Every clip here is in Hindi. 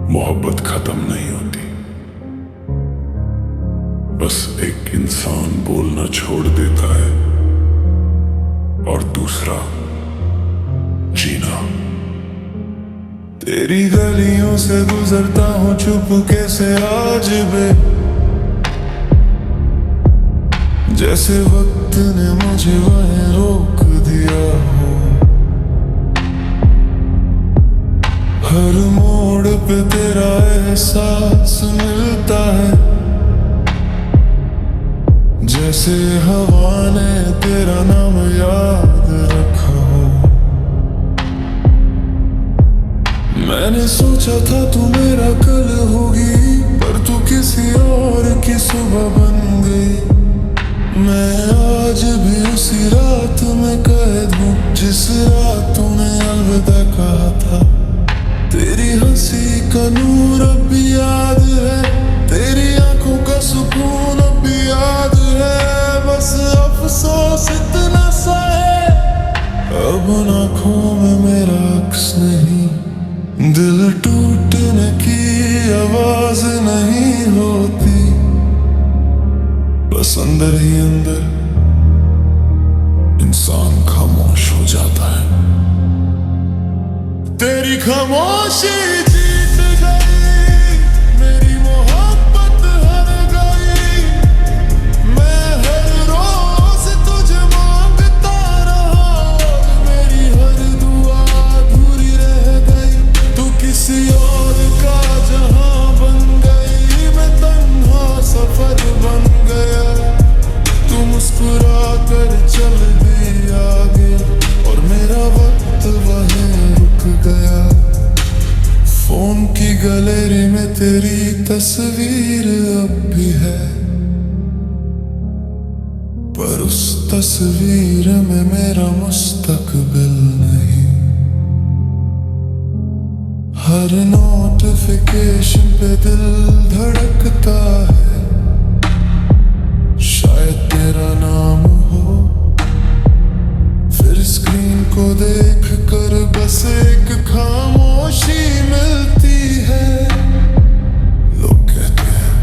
मोहब्बत खत्म नहीं होती, बस एक इंसान बोलना छोड़ देता है और दूसरा जीना। तेरी गलियों से गुजरता हूँ चुपके से आज भी, जैसे वक्त ने मुझे वहीं रोक दिया हो। हर मोड़ पे तेरा एहसास मिलता है, जैसे हवा ने तेरा नाम याद रखा हो। मैंने सोचा था तू मेरा कल होगी, पर तू किसी और की सुबह बन गई। मैं आज भी उसी रात में कैद हूँ जिस रात तूने अलविदा कहा था। तेरी हंसी का नूर अब भी याद है, तेरी आंखों का सुकून अब भी याद है। बस अफसोस इतना सा है, अब उन आंखों में मेरा अक्स नहीं। दिल टूटने की आवाज नहीं होती, बस अंदर ही अंदर इंसान खामोश हो जाता है। तेरी खामोशी जीत गई, मेरी मोहब्बत हार गई। मैं हर रोज तुझे मांगता रहा और मेरी हर दुआ अधूरी रह गई। तू किसी और का जहां बन गई, मैं तन्हा सफर बन गया। तू मुस्कुरा कर चल दी आगे और मेरा वक्त वहीं रुक गया। फोन की गैलरी में तेरी तस्वीर अब भी है, पर उस तस्वीर में मेरा मुस्तकबिल नहीं। हर नोटिफिकेशन पे दिल धड़कता है, शायद तेरा नाम हो। फिर स्क्रीन को देख कर बस एक खामोशी मिलती है। लोग कहते हैं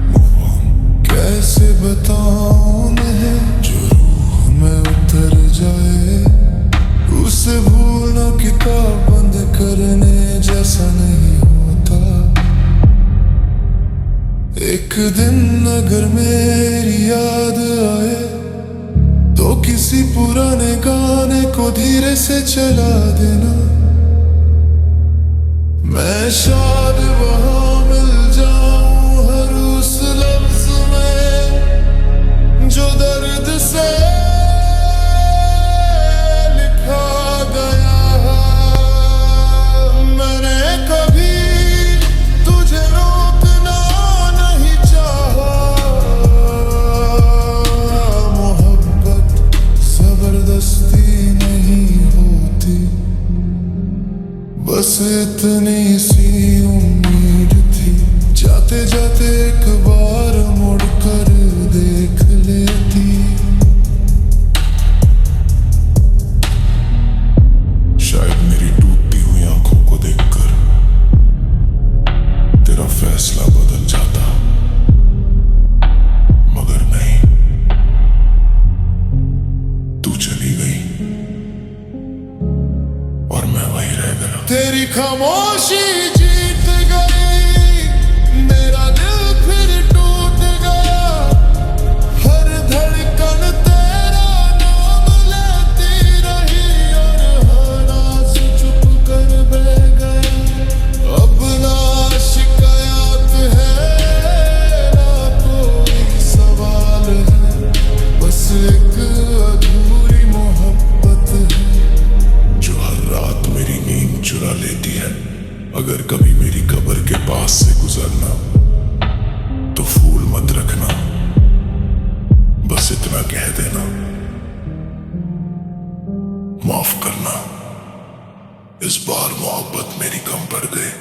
मूव ऑन, कैसे बताऊं उन्हें जो रूह में उतर जाए। उसे भूलना किताब बंद करने जैसा नहीं होता। एक दिन अगर मेरी याद आए तो किसी पुराने गाने को धीरे से चला देना। मैं शायद वहां मिल जाऊं हर उस लफ्ज में जो दर्द से लिखा गया है। मैंने कभी तुझे रोकना नहीं चाहा, मोहब्बत जबरदस्ती नहीं होती। बस इतनी सी उम्मीद थी, जाते जाते एक बार मुड़ कर देख लेती। शायद मेरी टूटती हुई आंखों को देखकर तेरा फैसला बदल जाता, मगर नहीं, तू चली गई और मैं वहीं रह गया। तेरी खामोशी जीत गई, मेरा दिल फिर टूट गया। हर धड़कन तेरा नाम लेती रही और हर आंसू चुप कर बह गया। अब ना शिकायत है ना कोई सवाल है, बस एक अधूरी मोहब्बत है जो हर रात मेरी नींद चुरा लेती है। अगर कभी मेरी कब्र के पास से गुजरना तो फूल मत रखना, बस इतना कह देना माफ करना, इस बार मोहब्बत मेरी कम पड़ गई।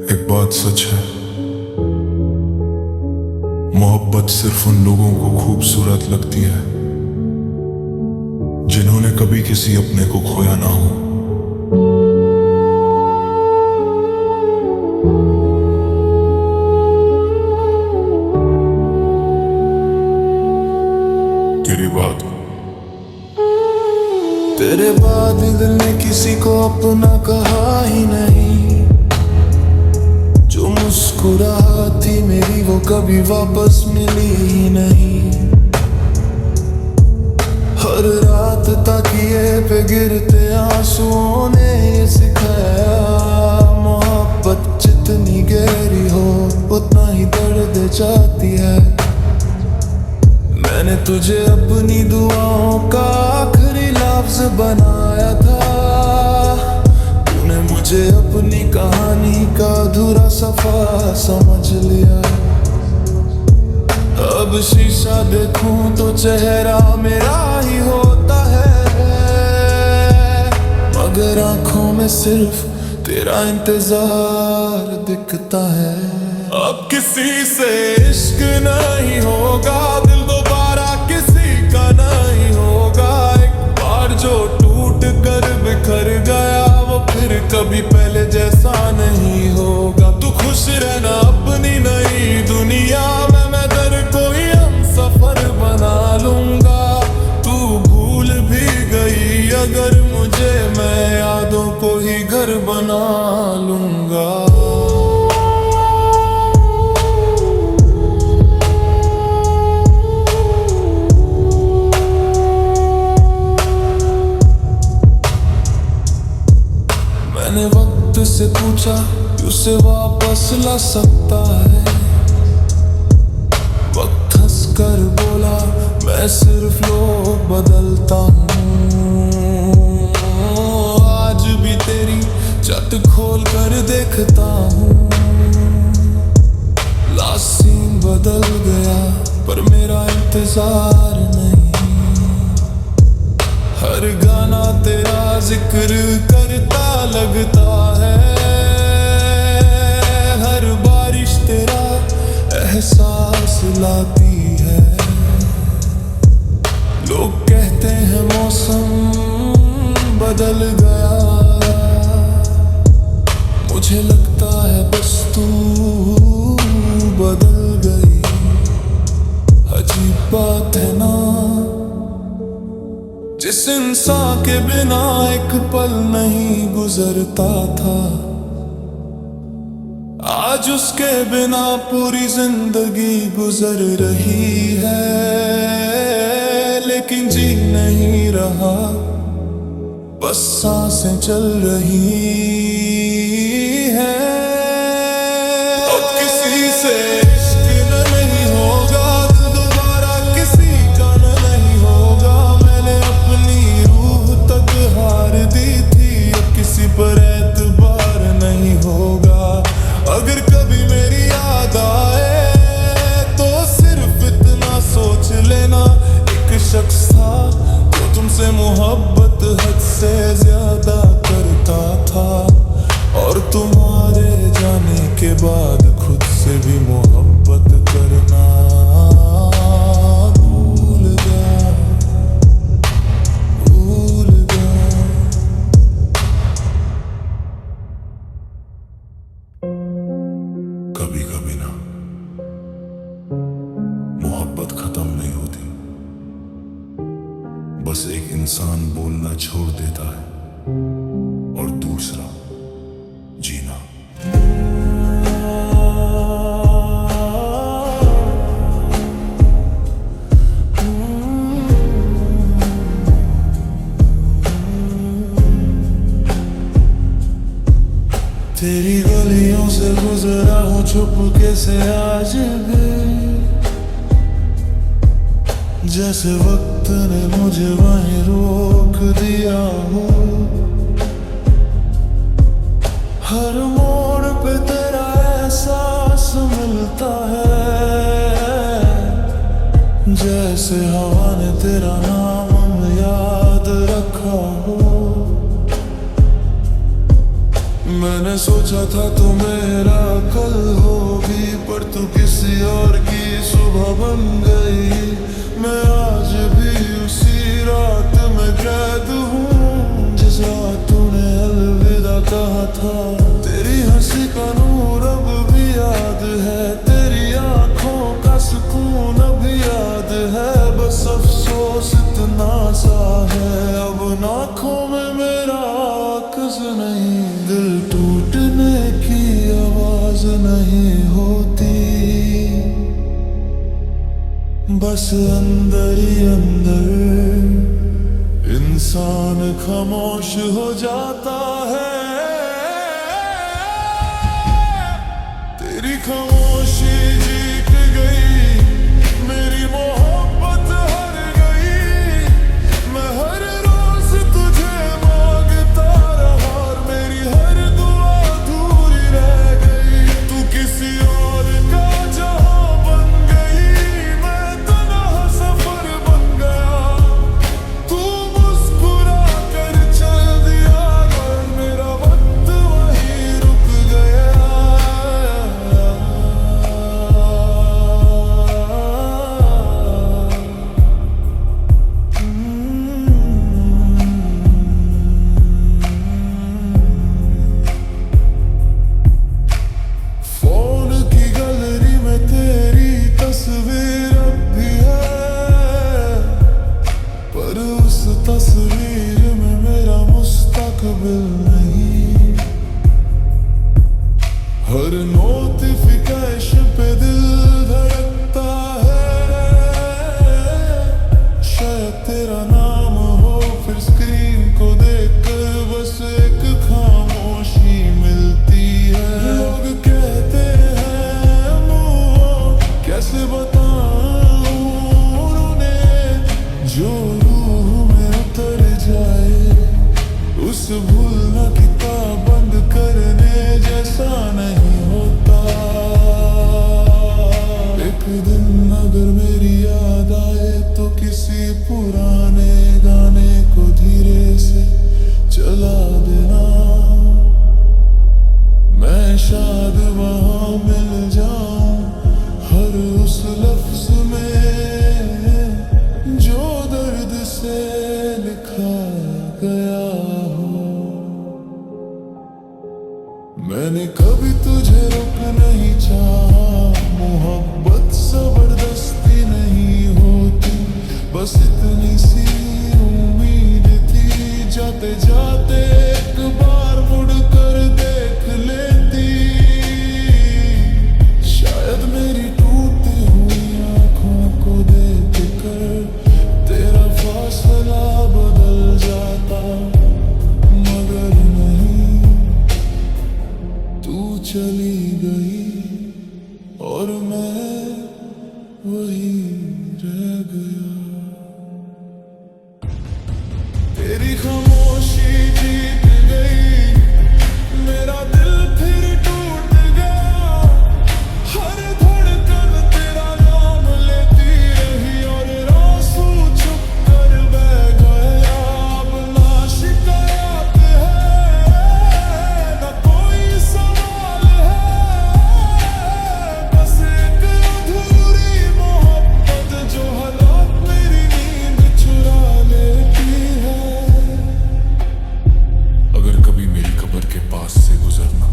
एक बात सच है, मोहब्बत सिर्फ उन लोगों को खूबसूरत लगती है जिन्होंने कभी किसी अपने को खोया ना हो। तेरे बाद दिल ने किसी को अपना कहा ही नहीं। जो मुस्कुराती मेरी वो कभी वापस मिली ही नहीं। हर रात ताकिए पे गिरते आंसुओं ने ये सिखाया, मोहब्बत जितनी गहरी हो उतना ही दर्द जाती है। मैंने तुझे अपनी दुआओं का आखिरी लफ्ज़ बनाया था। तूने मुझे अपनी कहानी का अधूरा सफा समझ लिया। अब शीशा देखूं तो चेहरा मेरा ही होता है, मगर आंखों में सिर्फ तेरा इंतजार दिखता है। अब किसी से इश्क नहीं होगा, दिल दोबारा किसी का नहीं होगा। एक बार जो टूट कर बिखर गया वो फिर कभी पहले जैसा नहीं होगा। तू खुश रहना अपनी नई दुनिया में, मैं दर कोई हम सफर बना लूंगा। तू भूल भी गई अगर मुझे, मैं यादों को ही घर बना लूंगा। मैंने वक्त से पूछा उसे वापस ला सकता है। वक्त हंस कर बोला मैं सिर्फ लोग बदलता हूँ। आज भी तेरी छत खोल कर देखता हूँ। लास्ट सीन बदल गया पर मेरा इंतजार नहीं। हर गाना तेरा जिक्र करता लगता है। हर बारिश तेरा एहसास लाती है। लोग कहते हैं मौसम बदल गया, मुझे लगता है बस तू बदल गई। अजीब बात है ना, जिस इंसान के बिना एक पल नहीं गुजरता था, आज उसके बिना पूरी जिंदगी गुजर रही है। लेकिन जी नहीं रहा, बस सांसें चल रही है। अब किसी से इश्क नहीं होगा, दिल दोबारा किसी का नहीं होगा। मैंने अपनी रूह तक हार दी थी, अब किसी पर एतबार नहीं होगा। अगर कभी मेरी याद आए तो सिर्फ इतना सोच लेना, एक शख्स था जो तुमसे मोहब्बत हद से ज्यादा करता था। और तुम्हारे जाने के बाद खुद से भी मोहब्बत करना भूल गया, भूल गया। कभी कभी ना मोहब्बत खत्म नहीं होती, बस एक इंसान बोलना छोड़ देता है और दूसरा जीना। तेरी गलियों से गुजरा हूँ छुपके से आज भी, जैसे वक्त ने मुझे वहीं रोक दिया हो। हर मोड़ पे तेरा एहसास मिलता है, जैसे हवा ने तेरा नाम याद रखा हो। मैंने सोचा था तू मेरा कल होगी, पर तू किसी और की सुबह बन गई। मैं आज भी उसी रात में कैद हूँ जिस रात तूने अलविदा कहा था। तेरी हंसी का नूर अब भी याद है, तेरी आंखों का सुकून अब याद है। बस अफसोस इतना सा है, अब आँखों में मेरा अक्स नहीं, दिल टूटने की आवाज नहीं होती। बस अंदर ही अंदर इंसान खामोश हो जाता है। तेरी खामोशी जीत गई, मेरी मोहब्बत हार गई। मैं हर रोज तुझे मांगता रहा और मेरी हर दुआ अधूरी रह गई। तू किसी और का जहां बन गई, मैं तन्हा सफर बन गया। तू मुस्कुरा कर चल दिया और मेरा वक्त वहीं रुक गया। फोन की गैलरी में तेरी तस्वीर अब भी है, पर उस तस्वीर में मेरा मुस्तकबिल नहीं। हर नोटिफिकेशन पे दिल धड़कता है, शायद तेरा नाम हो। फिर स्क्रीन को देखकर बस एक खामोशी मिलती है। लोग कहते हैं मुँह कैसे बताऊं उन्हें, जो रूह में उतर जाए उस भूलना किताब बंद करने जैसा नहीं होता। एक दिन अगर मेरी याद आए तो किसी पुराने गाने को धीरे से चला देना। मैं शायद वहां मिल जाऊं हर उस लफ्ज में जो दर्द से लिखा गया हो। मैंने कभी तुझे रोक नहीं चाहा, मोहब्बत जबरदस्ती नहीं होती। बस इतनी सी उम्मीद थी, जाते जाते एक बार मुड़ कर देख लेती। शायद मेरी टूटी हुई आंखों को देख कर तेरा फासला बदल जाता, मगर नहीं, तू चली गई और मैं वही रह गया। तेरी खामोशी जीत गई, मेरा दिल फिर टूट गया। हर धड़कन तेरा नाम लेती रही और आंसू चुप कर बह गया। अब ना शिकायत है, ना कोई सवाल है, बस एक अधूरी मोहब्बत जो हालात मेरी नींद चुरा लेती है। अगर कभी मेरी कब्र के पास से गुजरना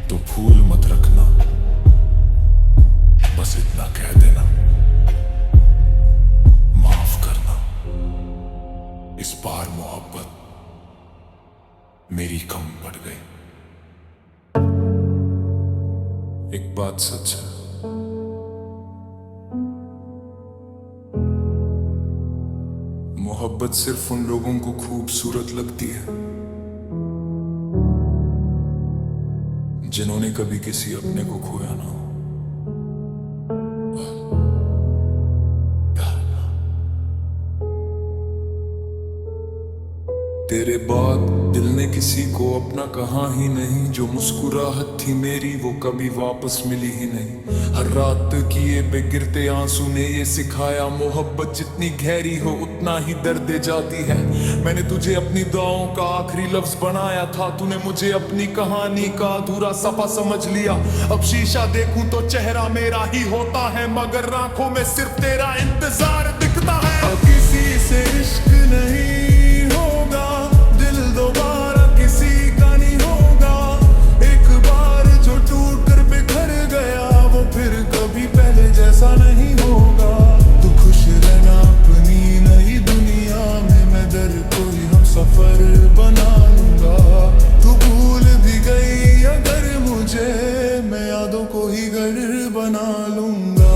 तो फूल मत रखना, बस इतना कह देना, माफ करना। इस बार मोहब्बत मेरी कम पड़ गई। एक बात सच है, मोहब्बत सिर्फ उन लोगों को खूबसूरत लगती है जिन्होंने कभी किसी अपने को खोया ना हो। तेरे बाद दिल ने किसी को अपना कहा ही नहीं। जो मुस्कुराहट थी मेरी वो कभी वापस मिली ही नहीं। हर रात किए बेगिरते आंसू ने ये सिखाया, मोहब्बत जितनी गहरी हो उतना ही दर्द दे जाती है। मैंने तुझे अपनी दुआओं का आखिरी लफ्ज बनाया था, तूने मुझे अपनी कहानी का अधूरा सफा समझ लिया। अब शीशा देखूं तो चेहरा मेरा ही होता है, मगर आंखों में सिर्फ तेरा इंतजार दिखता है। अब किसी से इश्क नहीं होगा, दिल दोबारा किसी का नहीं होगा। एक बार जो टूट कर बिखर गया वो फिर कभी पहले जैसा नहीं होगा। तू खुश रहना अपनी नई दुनिया में, मैं दर कोई हम सफर बना लूंगा। तू भूल भी गई अगर मुझे, मैं यादों को ही घर बना लूंगा।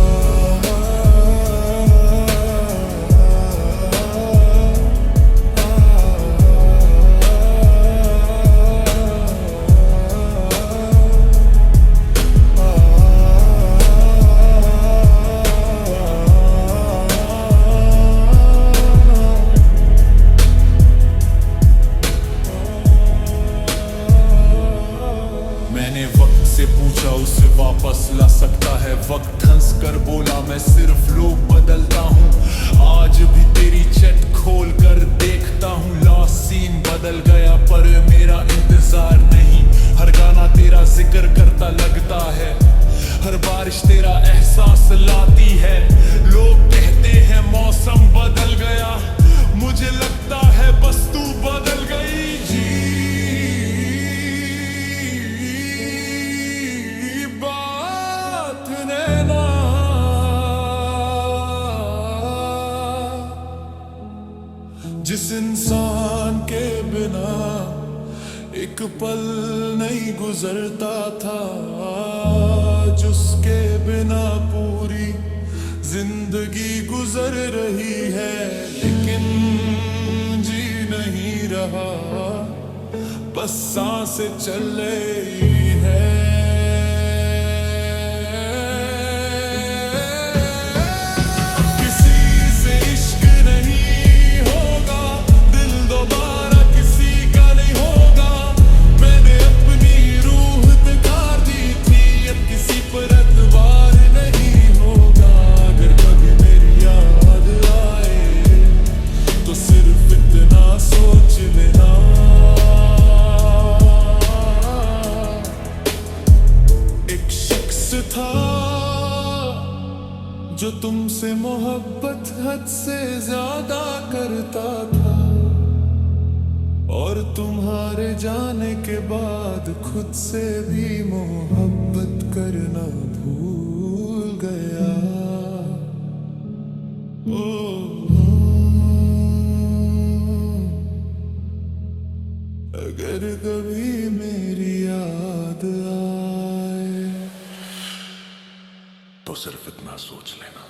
मैंने वक्त से पूछा उससे वापस ला सकता है वक्त, हंस कर बोला मैं सिर्फ लोग बदलता हूँ। आज भी तेरी चैट खोल कर देखता हूँ, लास्ट सीन बदल गया पर मेरा इंतजार नहीं। हर गाना तेरा जिक्र करता लगता है, हर बारिश तेरा एहसास लाती है। लोग कहते हैं मौसम बदल गया, मुझे लगता है बस तू बदल गई। जिस इंसान के बिना एक पल नहीं गुजरता था, जिसके बिना पूरी जिंदगी गुजर रही है, लेकिन जी नहीं रहा, बस सांसें चल रही है। था जो तुमसे मोहब्बत हद से ज्यादा करता था, और तुम्हारे जाने के बाद खुद से भी मोहब्बत करना भूल गया। अगर कभी मेरी याद आए तो सिर्फ इतना सोच लेना,